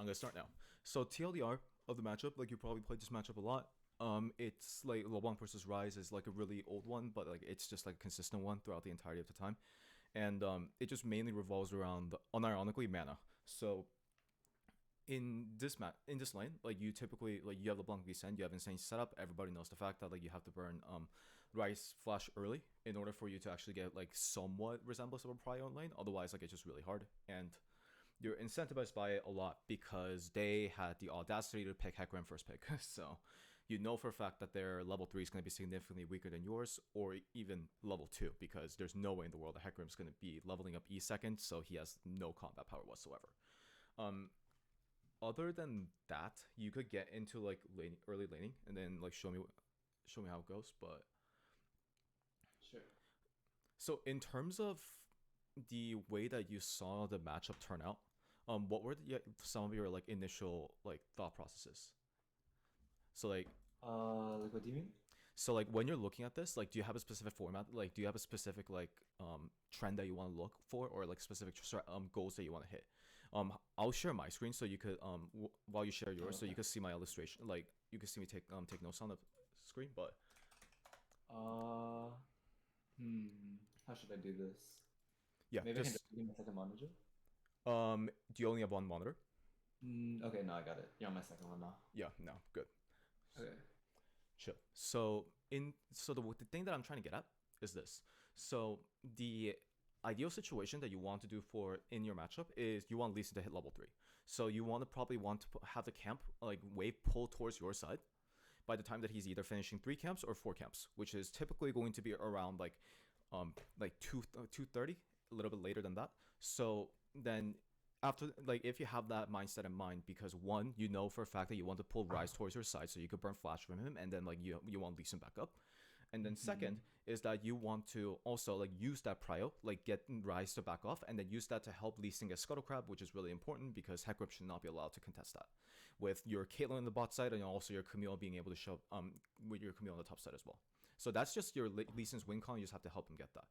I'm gonna start now. So TLDR of the matchup, like you probably played this matchup a lot. It's like Leblanc versus Rise is like a really old one, but like it's just like a consistent one throughout the entirety of the time, and it just mainly revolves around unironically mana. So in this lane, like you typically like you have LeBlanc Descend, you have Insane setup. Everybody knows the fact that like you have to burn Rice Flash early in order for you to actually get like somewhat resemblance of a Prio lane. Otherwise, like it's just really hard, and you're incentivized by it a lot because they had the audacity to pick Hecarim first pick. So you know for a fact that their level 3 is going to be significantly weaker than yours, or even level 2, because there's no way in the world that Hecarim is going to be leveling up E second, so he has no combat power whatsoever. Um, Other than that, you could get into like early laning and then like show me how it goes. But Sure. so in terms of the way that you saw the matchup turn out, what were some of your like initial like thought processes? So like Like what do you mean? when you're looking at this, like do you have a specific format? Like do you have a specific like trend that you want to look for, or like specific goals that you want to hit? I'll share my screen so you could while you share Oh, yours, so okay. you could see my illustration. Like you could see me take notes on the screen. But Uh, How should I do this? yeah, Maybe I can just just give my second monitor. do you only have one monitor? Okay, no, I got it. You're on my second one now. Yeah, no, good. Okay. Chill. So the thing that I'm trying to get at is this. So the ideal situation that you want to do for in your matchup is you want Lee Sin to hit level 3. So you probably want to have the camp like wave pull towards your side by the time that he's either finishing 3 camps or 4 camps, which is typically going to be around like 2:30, a little bit later than that. So then after, like, if you have that mindset in mind, because one, you know for a fact that you want to pull Rise towards your side so you could burn Flash from him, and then like you want Lee Sin back up. And then second Mm-hmm. is that you want to also like use that prio, like get Rise to back off, and then use that to help Lee Sin get Scuttle Crab, which is really important because Hecarim should not be allowed to contest that. With your Caitlyn on the bot side and also your Camille being able to show with your Camille on the top side as well. So that's just your Lee Sin's win con. You just have to help him get that.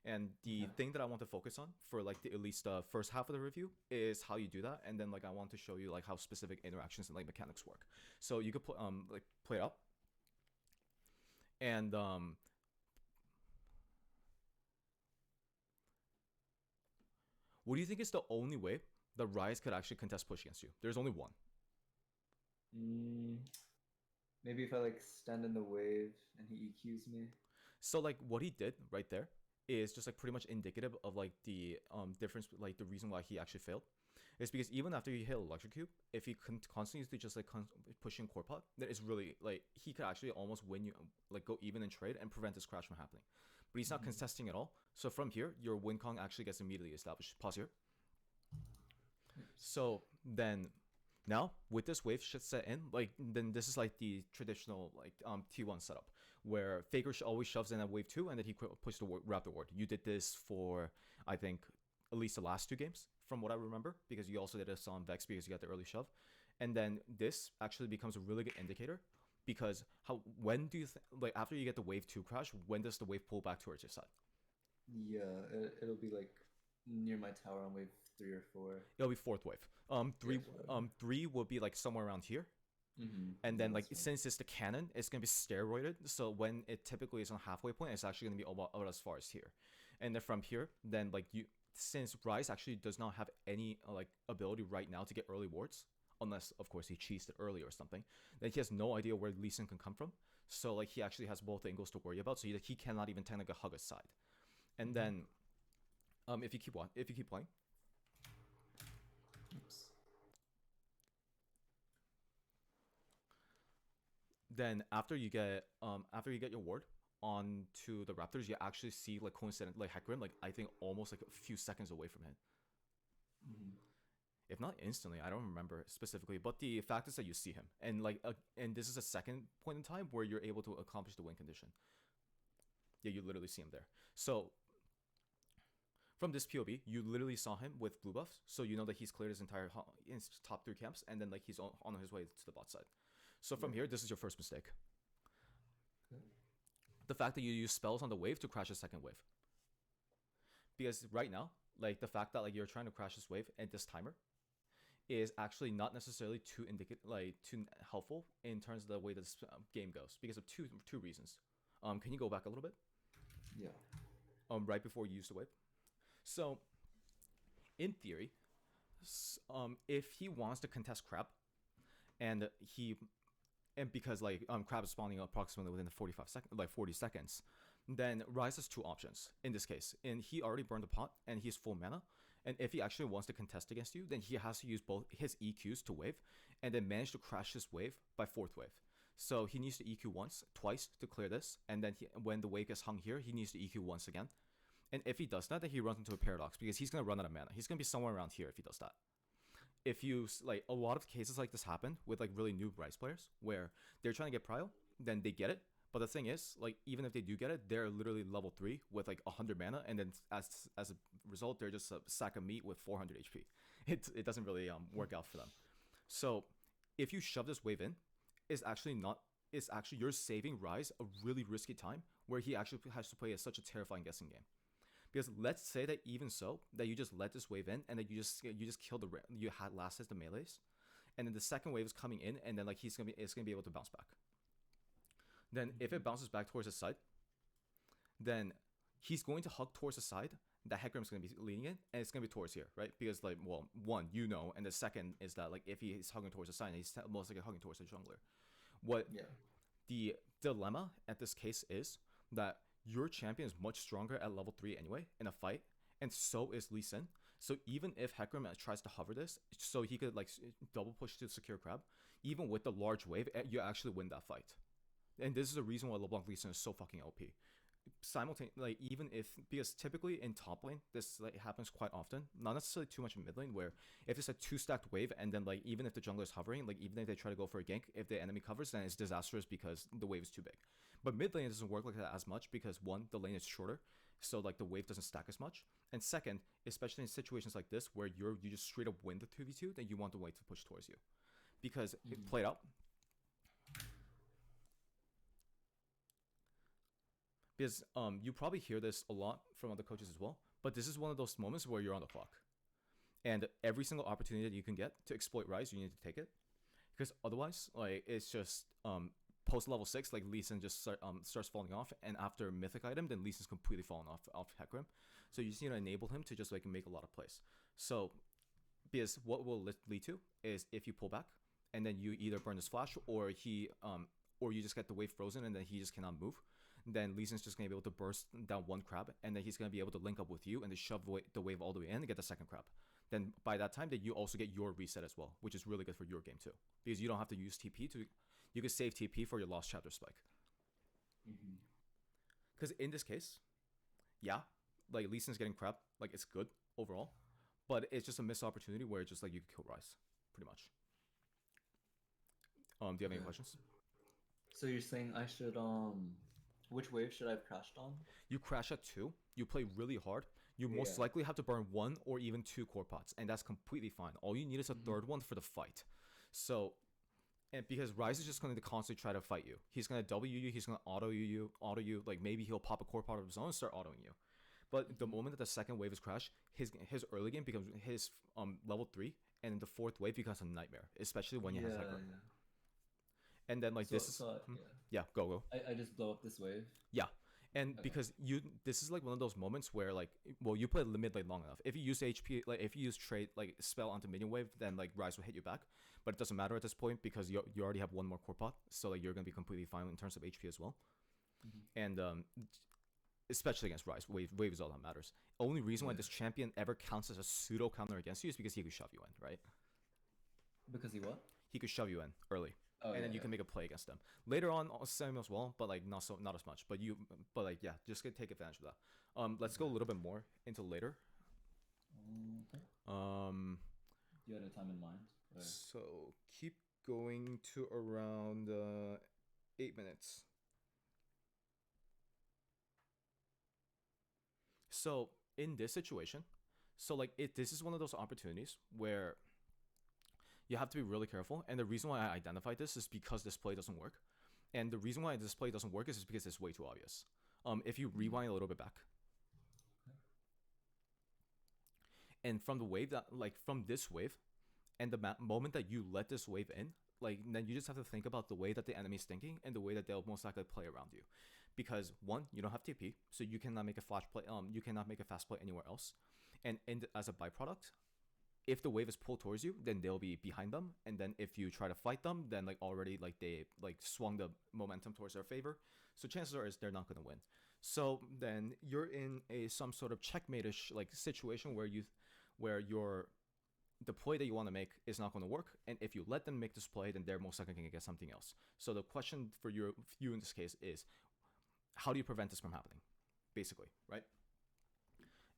And the Okay. thing that I want to focus on for like at least the first half of the review is how you do that, and then like I want to show you like how specific interactions and like mechanics work. So you could like play it up, and what do you think is the only way that Rise could actually contest push against you? There's only one. Mm, Maybe if I like stand in the wave and he EQs me. So like what he did right there is just like pretty much indicative of like the difference, like the reason why he actually failed. Is because even after he hit Electrocute, if he constantly just like pushing core pot, then it's really like he could actually almost win you, like go even in trade and prevent this crash from happening. But he's not Mm-hmm. contesting at all. So from here, your win con actually gets immediately established. Pause here. So then now with this wave shit set in, like then this is like the traditional like T1 setup where Faker always shoves in at wave 2 and then he pushes the Raptor Ward. You did this for I think at least the last 2 games from what I remember, because you also did this on Vex because you got the early shove. And then this actually becomes a really good indicator because how when do you like after you get the wave 2 crash, when does the wave pull back towards your side? Yeah, it'll be like near my tower on wave 3 or 4. It'll be fourth wave. Yeah, Three four. 3 will be like somewhere around here. Mm-hmm. And Yeah, then like that's right. since it's the cannon, it's gonna be steroided. So when it typically is on halfway point, it's actually gonna be about as far as here. And then from here, then like you since Rise actually does not have any like ability right now to get early wards, unless of course he cheesed it early or something, then he has no idea where Lee Sin can come from. So like he actually has both angles to worry about. So he cannot even technically hug a side. And Mm-hmm. then if you keep playing, Oops. then after you get your ward onto the Raptors, you actually see like coincident like Hecarim like I think almost like a few seconds away from him. Mm-hmm. If not instantly, I don't remember specifically, but the fact is that you see him, and like and this is a second point in time where you're able to accomplish the win condition. Yeah, you literally see him there. So from this POV, you literally saw him with blue buffs, so you know that he's cleared his top 3 camps, and then like he's on his way to the bot side. So from Yeah. here, this is your first mistake. Okay. The fact that you use spells on the wave to crash a second wave. Because right now, like the fact that like you're trying to crash this wave at this timer is actually not necessarily too helpful in terms of the way this game goes because of two reasons. Can you go back a little bit? Yeah. Right before you use the wave. So, in theory, if he wants to contest Crab, and he and because Crab is spawning approximately within the 40 seconds, then Rise has two options in this case. And he already burned the pot and he's full mana. And if he actually wants to contest against you, then he has to use both his EQs to wave and then manage to crash this wave by fourth wave. So he needs to EQ twice to clear this, and then when the wave gets hung here, he needs to EQ once again. And if he does that, then he runs into a paradox because he's gonna run out of mana. He's gonna be somewhere around here if he does that. If you a lot of cases like this happen with really new Rise players where they're trying to get prio, then they get it. But the thing is, even if they do get it, they're literally level 3 with 100 mana, and then as a result, they're just a sack of meat with 400 HP. It doesn't really work out for them. So if you shove this wave in, it's actually you're saving Rise a really risky time where he actually has to play such a terrifying guessing game. Because let's say that even so, that you just let this wave in and that you just kill you had last hit the melees, and then the second wave is coming in, and then it's gonna be able to bounce back. Then if it bounces back towards the side, then he's going to hug towards the side that Hecarim's going to be leading in, and it's going to be towards here, right? Because one, and the second is that if he is hugging towards the side, he's most likely hugging towards the jungler. The dilemma at this case is that your champion is much stronger at level 3 anyway in a fight, and so is Lee Sin. So even if Hecarim tries to hover this, so he could double push to secure Crab, even with the large wave, you actually win that fight. And this is the reason why LeBlanc Lee Sin is so fucking OP. Simultaneously, because typically in top lane, this happens quite often. Not necessarily too much in mid lane, where if it's a 2-stacked wave, and then even if the jungler is hovering, even if they try to go for a gank, if the enemy covers, then it's disastrous because the wave is too big. But mid lane, it doesn't work like that as much because one, the lane is shorter, so the wave doesn't stack as much. And second, especially in situations like this where you just straight up win the 2v2, then you want the wave to push towards you, because it played out. Because you probably hear this a lot from other coaches as well, but this is one of those moments where you're on the clock, and every single opportunity that you can get to exploit Rise, you need to take it, because otherwise, it's just post level 6, Lee Sin just starts falling off, and after mythic item, then Lee Sin's completely fallen off Hecarim. So you just need to enable him to just make a lot of plays. So because what will lead to is if you pull back, and then you either burn his flash, or you just get the wave frozen, and then he just cannot move. Then Lee Sin's just going to be able to burst down one Crab, and then he's going to be able to link up with you and then shove the wave all the way in and get the second Crab. Then by that time, then you also get your reset as well, which is really good for your game too, because you don't have to use TP you can save TP for your Lost Chapter spike. Because in this case, yeah, Lee Sin's getting Crab, it's good overall, but it's just a missed opportunity where it's just you can kill Rise, pretty much. Do you have any questions? So you're saying I should which wave should I have crashed on? You crash at 2. You play really hard. You most likely have to burn 1 or even 2 core pots, and that's completely fine. All you need is a third one for the fight. So, and because Rise is just going to constantly try to fight you. He's going to W you. He's going to auto you. Maybe he'll pop a core pot of his own and start autoing you. But the moment that the second wave is crashed, his early game becomes his level 3, and the fourth wave becomes a nightmare, especially when you have Hecarim. And then go. I just blow up this wave. Yeah, and because this is one of those moments where you play mid lane long enough. If you use HP, if you use trade spell onto minion wave, then Rise will hit you back. But it doesn't matter at this point because you already have one more core pot, so you're gonna be completely fine in terms of HP as well. And especially against Rise, wave is all that matters. Only reason why this champion ever counts as a pseudo counter against you is because he could shove you in, right? Because he what? He could shove you in early. Then you can make a play against them later on, same as well, but not as much. But just take advantage of that. Let's go a little bit more into later. Okay. Do you have a time in mind? Or? So keep going to around 8 minutes. So in this situation, this is one of those opportunities where you have to be really careful. And the reason why I identified this is because this play doesn't work. And the reason why this play doesn't work is because it's way too obvious. If you rewind a little bit back. And from the wave from this wave, And the moment that you let this wave in, like then you just have to think about the way that the enemy's thinking and the way that they'll most likely play around you, because one, you don't have TP, so you cannot make a flash play. You cannot make a fast play anywhere else, and as a byproduct, if the wave is pulled towards you, then they'll be behind them, and then if you try to fight them, then like already like they like swung the momentum towards their favor, so chances are is they're not gonna win. So then you're in a some sort of checkmate-ish like situation where your the play that you want to make is not going to work, and if you let them make this play, then they're most likely going to get something else. So the question for you in this case is, how do you prevent this from happening, basically, right?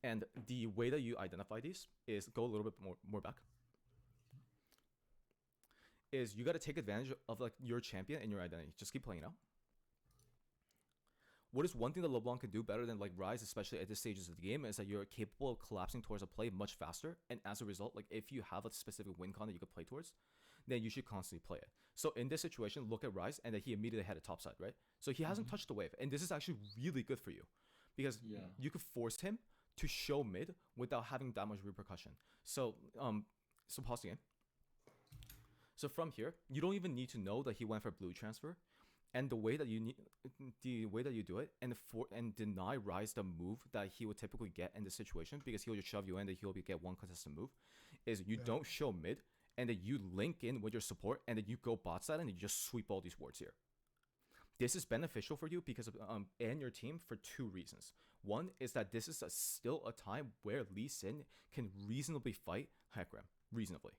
And the way that you identify these is go a little bit more back. Is you got to take advantage of like your champion and your identity. Just keep playing it out. What is one thing that LeBlanc can do better than like Rise, especially at this stages of the game, is that you're capable of collapsing towards a play much faster. And as a result, like if you have a specific win con that you could play towards, then you should constantly play it. So in this situation, look at Rise, and that he immediately had a topside, right? So he hasn't touched the wave, and this is actually really good for you, because you could force him to show mid without having that much repercussion. So so pause the game. So from here, you don't even need to know that he went for blue transfer. And the way that you do it, and deny Rise the move that he would typically get in this situation, because he'll just shove you in, and he'll get one contested move, is you don't show mid, and then you link in with your support, and then you go bot side, and you just sweep all these wards here. This is beneficial for you because of and your team for two reasons. One is that this is still a time where Lee Sin can reasonably fight Hecarim reasonably.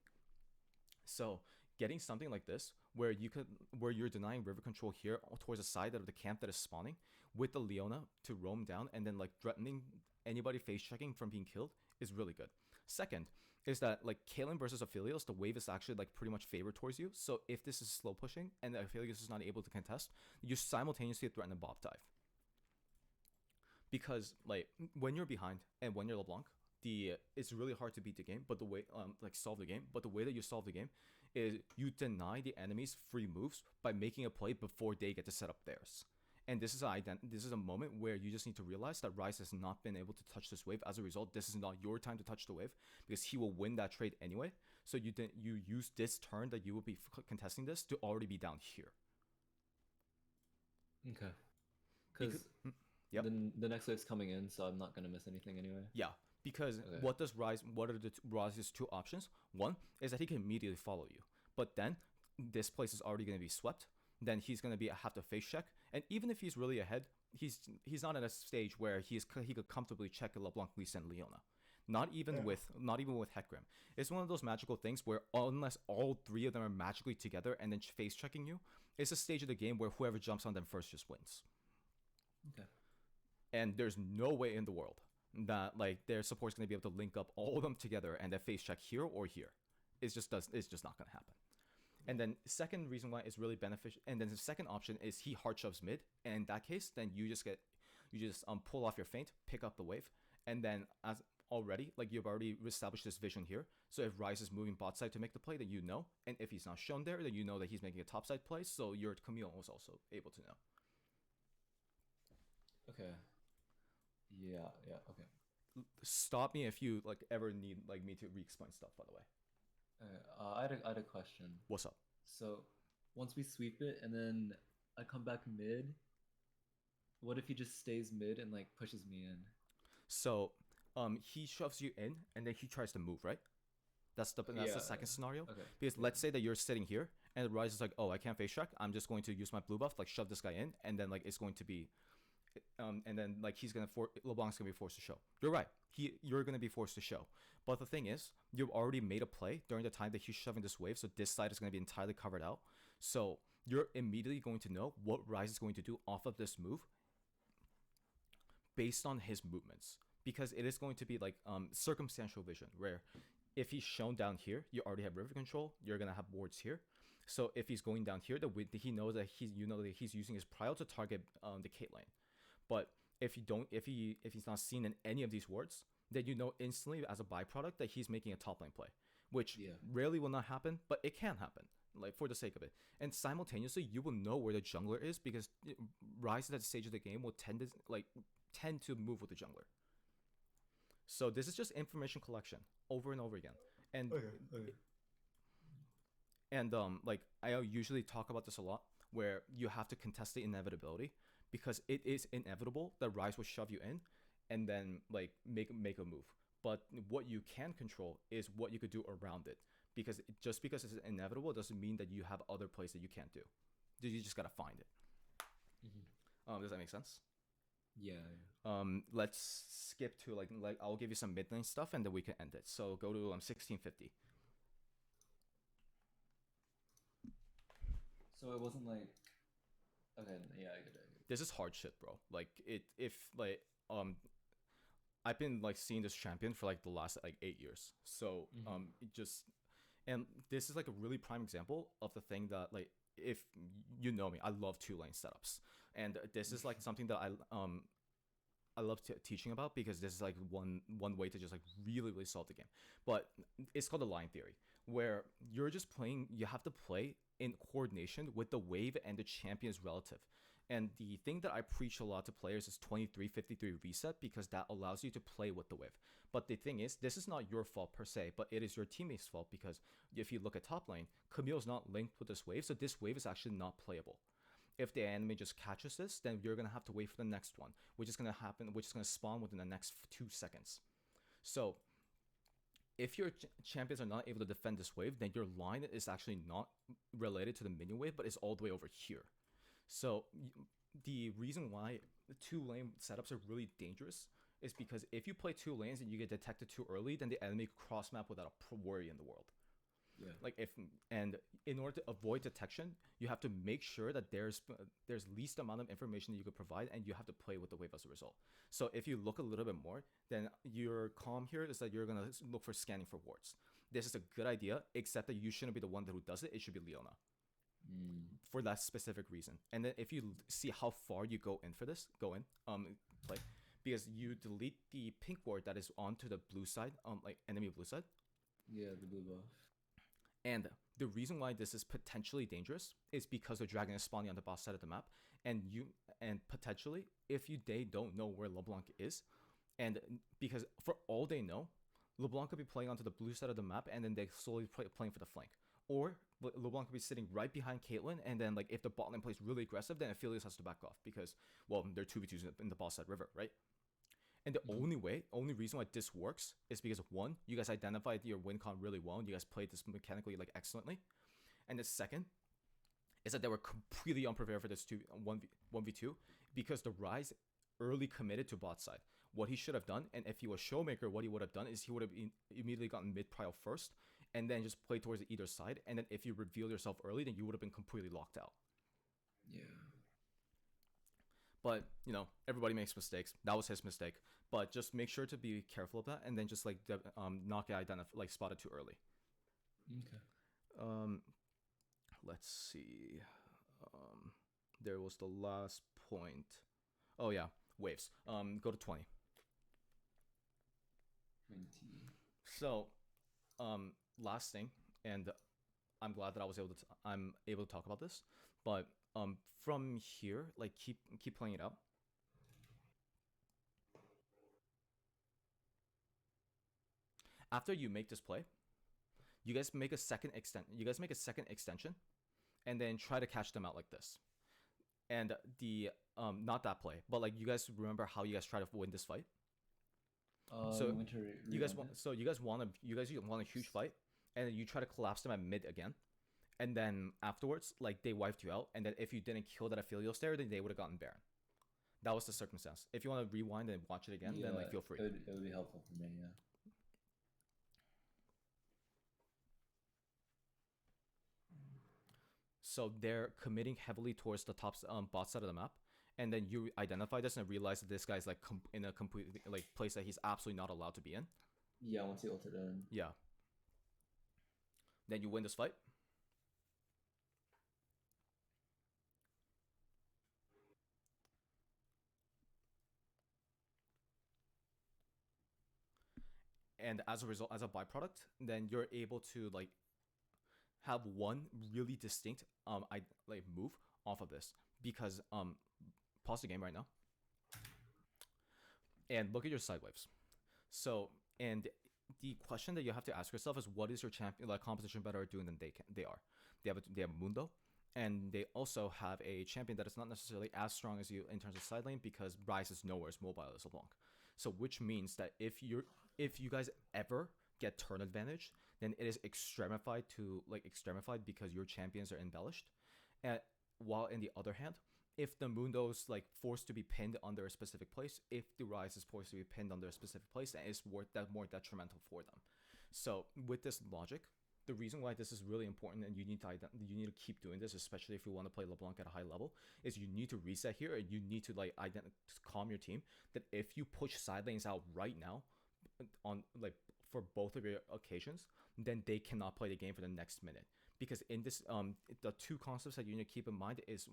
So getting something like this, where you're denying river control here towards the side of the camp that is spawning, with the Leona to roam down and then like threatening anybody face checking from being killed, is really good. Second is that like Caitlyn versus Aphelios, the wave is actually like pretty much favored towards you. So if this is slow pushing and Aphelios is not able to contest, you simultaneously threaten a Bob dive. Because like when you're behind and when you're LeBlanc, it's really hard to beat the game, but the way solve the game. But the way that you solve the game is you deny the enemy's free moves by making a play before they get to set up theirs. And this is a moment where you just need to realize that Rise has not been able to touch this wave. As a result, this is not your time to touch the wave, because he will win that trade anyway. So you use this turn that you will be contesting this to already be down here. Okay. Because the next wave's coming in, so I'm not gonna miss anything anyway. Yeah. Because what are Rise's two options? One is that he can immediately follow you, but then this place is already going to be swept. Then he's going to have to face check, and even if he's really ahead, he's not at a stage where he could comfortably check a LeBlanc, Lee Sin, Leona. Not even with Hecarim. It's one of those magical things where unless all three of them are magically together and then face checking you, it's a stage of the game where whoever jumps on them first just wins. Okay. And there's no way in the world that like their support's going to be able to link up all of them together and then face check here or here. It's just not going to happen. And then second reason why it's really beneficial, and then the second option is he hard shoves mid, and in that case, then you just pull off your feint, pick up the wave, and then as already like you've already established this vision here. So if Rise is moving bot side to make the play, then you know, and if he's not shown there, then you know that he's making a top side play. So your Camille was also able to know. Okay. Yeah. Okay. Stop me if you like ever need like me to re-explain stuff. By the way. I had a question. What's up? So once we sweep it and then I come back mid, what if he just stays mid and like pushes me in? So he shoves you in and then he tries to move, right? That's the second scenario. Okay. Because let's say that you're sitting here and Rise is like, oh, I can't face check. I'm just going to use my blue buff, like shove this guy in, and then like it's going to be and then like LeBlanc's gonna be forced to show. You're right. You're gonna be forced to show. But the thing is, you've already made a play during the time that he's shoving this wave, so this side is gonna be entirely covered out. So you're immediately going to know what Rise is going to do off of this move based on his movements. Because it is going to be like circumstantial vision, where if he's shown down here, you already have river control, you're gonna have wards here. So if he's going down here, he knows that he's using his prio to target the Kate lane. But if he's not seen in any of these wards, then you know instantly as a byproduct that he's making a top lane play, which rarely will not happen, but it can happen, like for the sake of it. And simultaneously, you will know where the jungler is, because Rise at that stage of the game will tend to move with the jungler. So this is just information collection over and over again. And And like I usually talk about this a lot, where you have to contest the inevitability, because it is inevitable that Rise will shove you in, and then like make a move. But what you can control is what you could do around it, because just because it's inevitable doesn't mean that you have other plays that you can't do. You just gotta find it. Does that make sense? Yeah. Let's skip to like I'll give you some mid lane stuff and then we can end it. So go to 1650. So it wasn't like. Okay, yeah, I get it. This is hard shit, bro. Like it if like I've been like seeing this champion for like the last like 8 years. So it just, and this is like a really prime example of the thing that like, if you know me, I love 2 lane setups, and this is like something that I love teaching about, because this is like one way to just like really solve the game. But it's called the line theory, where you're just playing. You have to play in coordination with the wave and the champion's relative. And the thing that I preach a lot to players is 23-53 reset, because that allows you to play with the wave. But the thing is, this is not your fault per se, but it is your teammate's fault, because if you look at top lane, Camille's not linked with this wave, so this wave is actually not playable. If the enemy just catches this, then you're going to have to wait for the next one, which is going to happen, which is going to spawn within the next 2 seconds. So if your champions are not able to defend this wave, then your line is actually not related to the minion wave, but it's all the way over here. So the reason why 2 lane setups are really dangerous is because if you play 2 lanes and you get detected too early, then the enemy cross map without a worry in the world. Yeah. Like and in order to avoid detection, you have to make sure that there's least amount of information that you could provide, and you have to play with the wave as a result. So if you look a little bit more, then your calm here is that you're gonna look for scanning for wards. This is a good idea, except that you shouldn't be the one who does it. It should be Leona. For that specific reason. And then if you see how far you go in, play, because you delete the pink ward that is onto the blue side, like enemy blue side. Yeah, the blue buff. And the reason why this is potentially dangerous is because the dragon is spawning on the boss side of the map, and potentially if they don't know where Leblanc is, and because for all they know, Leblanc could be playing onto the blue side of the map, and then they slowly playing for the flank. Or Leblanc could be sitting right behind Caitlyn, and then like if the bot lane plays really aggressive, then Aphelios has to back off, because, well, they're 2v2s in the boss side river, right? And the only reason why this works is because, one, you guys identified your win con really well, and you guys played this mechanically like excellently. And the second is that they were completely unprepared for this 1v2, because the Rise early committed to bot side. What he should have done, and if he was Showmaker, what he would have done is he would have immediately gotten mid prio first, and then just play towards either side. And then if you reveal yourself early, then you would have been completely locked out. Yeah. But, you know, everybody makes mistakes. That was his mistake. But just make sure to be careful of that, and then just like not get spotted too early. Okay. Let's see. There was the last point. Oh yeah, waves. Go to 20. 20. So, last thing, and I'm glad that I'm able to talk about this. But from here, like keep playing it out. After you make this play, you guys make a second extension, and then try to catch them out like this. And the not that play, but like, you guys remember how you guys try to win this fight? So you guys want a huge fight, and then you try to collapse them at mid again, and then afterwards, like, they wiped you out, and then if you didn't kill that Aphelios there, then they would have gotten Baron. That was the circumstance. If you want to rewind and watch it again, then like, feel free. It would be helpful for me, yeah. So they're committing heavily towards the top bot side of the map, and then you identify this and realize that this guy's like in a complete like place that he's absolutely not allowed to be in. Yeah, once he ulted in. Yeah. Then you win this fight. And as a result, as a byproduct, then you're able to like have one really distinct move off of this, because pause the game right now and look at your side waves. So, and the question that you have to ask yourself is, what is your champion like composition better at doing than they are? they have Mundo, and they also have a champion that is not necessarily as strong as you in terms of side lane because Ryze is nowhere as mobile as LeBlanc. So which means that if you guys ever get turn advantage, then it is extremified because your champions are embellished. And while in the other hand, if the Mundo's like forced to be pinned under a specific place, if the Ryze is forced to be pinned under a specific place, then it's more detrimental for them. So with this logic, the reason why this is really important and you need to keep doing this, especially if you want to play LeBlanc at a high level, is you need to reset here and you need to like calm your team that if you push side lanes out right now on like for both of your occasions, then they cannot play the game for the next minute. Because in this the two concepts that you need to keep in mind is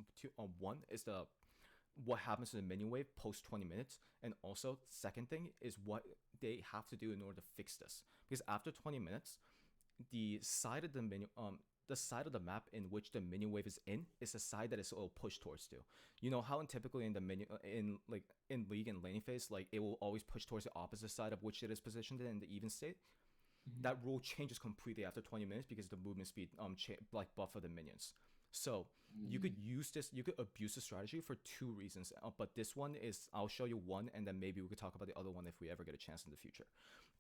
one is the what happens to the minion wave post 20 minutes, and also second thing is what they have to do in order to fix this, because after 20 minutes the side of the side of the map in which the minion wave is in is the side that will push towards to. You know how typically in the minion in league and laning phase, like it will always push towards the opposite side of which it is positioned in the even state. That rule changes completely after 20 minutes because the movement speed buff of the minions. So you could abuse the strategy for two reasons, but this one is, I'll show you one and then maybe we could talk about the other one if we ever get a chance in the future.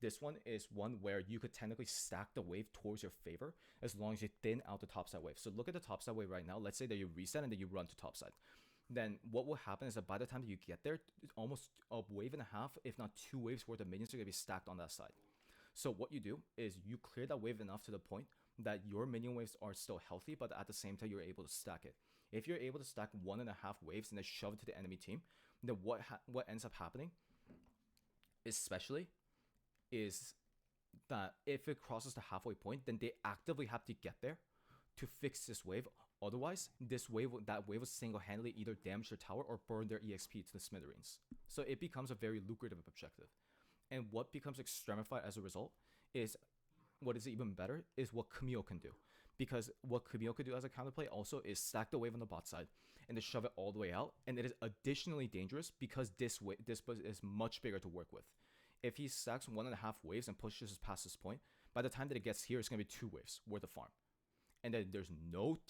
This one is one where you could technically stack the wave towards your favor as long as you thin out the topside wave. So look at the topside wave right now. Let's say that you reset and then you run to topside. Then what will happen is that by the time that you get there, almost a wave and a half, if not 2 waves worth of minions are going to be stacked on that side. So what you do is you clear that wave enough to the point that your minion waves are still healthy, but at the same time you're able to stack it. If you're able to stack 1.5 waves and then shove it to the enemy team, then what ends up happening, especially, is that if it crosses the halfway point, then they actively have to get there to fix this wave. Otherwise, that wave will single-handedly either damage their tower or burn their EXP to the smithereens. So it becomes a very lucrative objective. And what becomes extremified as a result is, what is even better is what Camille can do. Because what Camille could do as a counterplay also is stack the wave on the bot side and then shove it all the way out. And it is additionally dangerous because this is much bigger to work with. If he stacks 1.5 waves and pushes past this point, by the time that it gets here, it's going to be 2 waves worth of farm. And then there's no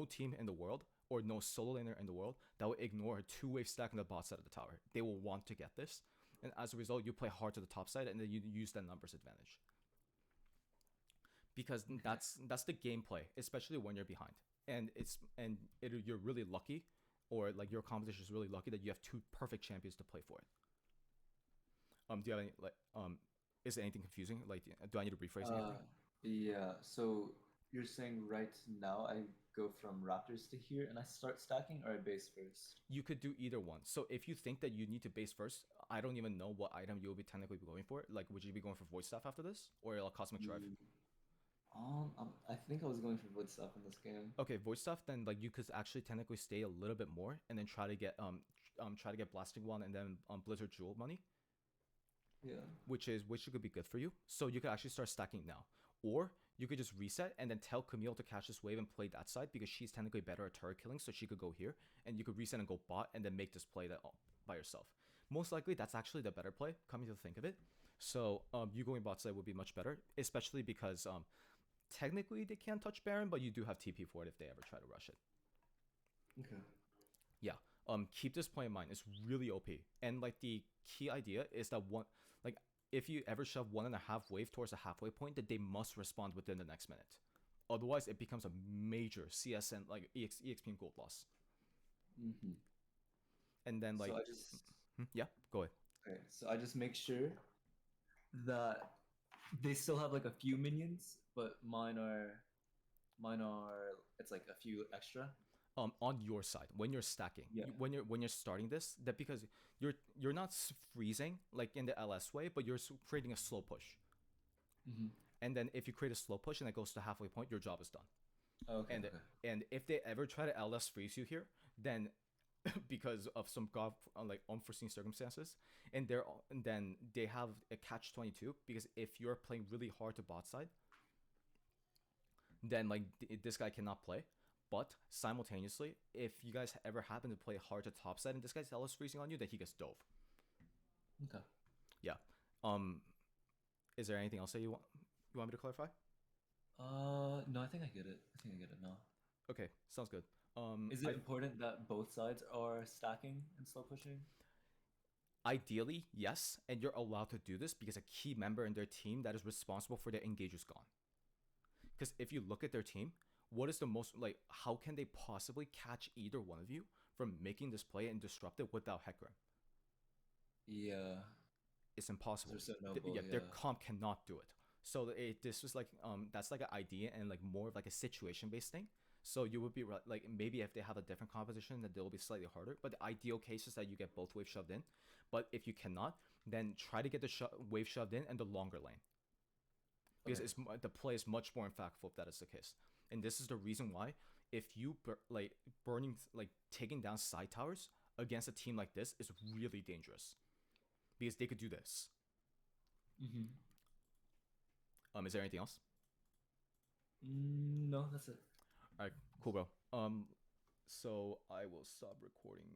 team in the world or no solo laner in the world that will ignore a 2-wave stack on the bot side of the tower. They will want to get this. And as a result, you play hard to the top side and then you use that numbers advantage. Because that's the gameplay, especially when you're behind. And you're really lucky, or like your competition is really lucky that you have 2 perfect champions to play for it. Do you have any is anything confusing? Like, do I need to rephrase anything? Yeah. So you're saying right now I go from Raptors to here and I start stacking, or I base first? You could do either one. So if you think that you need to base first, I don't even know what item you'll be technically going for. Like, would you be going for Void Staff after this, or a Cosmic Drive? I think I was going for Void Staff in this game. Okay, Void Staff. Then like you could actually technically stay a little bit more and then try to get Blasting Wand and then Blizzard Jewel money. Yeah. Which could be good for you. So you could actually start stacking now. Or you could just reset and then tell Camille to catch this wave and play that side because she's technically better at turret killing, so she could go here. And you could reset and go bot and then make this play that by yourself. Most likely, that's actually the better play, coming to think of it. So you going bot side would be much better, especially because technically they can't touch Baron, but you do have TP for it if they ever try to rush it. Okay. Yeah. Keep this play in mind. It's really OP. And like the key idea is that if you ever shove 1.5 wave towards a halfway point, that they must respond within the next minute. Otherwise, it becomes a major CS and like EXP and gold loss. Mm-hmm. And then like, so I just yeah, go ahead. Okay, so I just make sure that they still have like a few minions, but mine are it's like a few extra. On your side when you're stacking, Yeah. when you're starting this, that because you're not freezing like in the LS way, but you're creating a slow push. Mm-hmm. And then if you create a slow push and it goes to halfway point, your job is done. Okay. And if they ever try to LS freeze you here, then because of some unforeseen circumstances, and then they have a catch-22, because if you're playing really hard to bot side, then like this guy cannot play. But simultaneously, if you guys ever happen to play hard to top side and this guy's LS freezing on you, then he gets dove. Okay. Yeah. Is there anything else that you want me to clarify? No, I think I get it. Now. Sounds good. Is it important that both sides are stacking and slow pushing? Ideally, yes, and you're allowed to do this because a key member in their team that is responsible for their engage is gone. Because if you look at their team, what is the most like? How can they possibly catch either one of you from making this play and disrupt it without Hecarim? Yeah, It's impossible. they're so noble. Yeah, their Yeah. comp cannot do it. So this was like that's like an idea and like more of like a situation based thing. So you would be like maybe if they have a different composition, that they'll be slightly harder. But the ideal case is that you get both waves shoved in. But if you cannot, then try to get the wave shoved in and the longer lane because Okay. the play is much more impactful if that is the case. And this is the reason why if you like burning like taking down side towers against a team like this is really dangerous because they could do this. Mm-hmm. Is there anything else? No, that's it. All right, cool, bro. So I will stop recording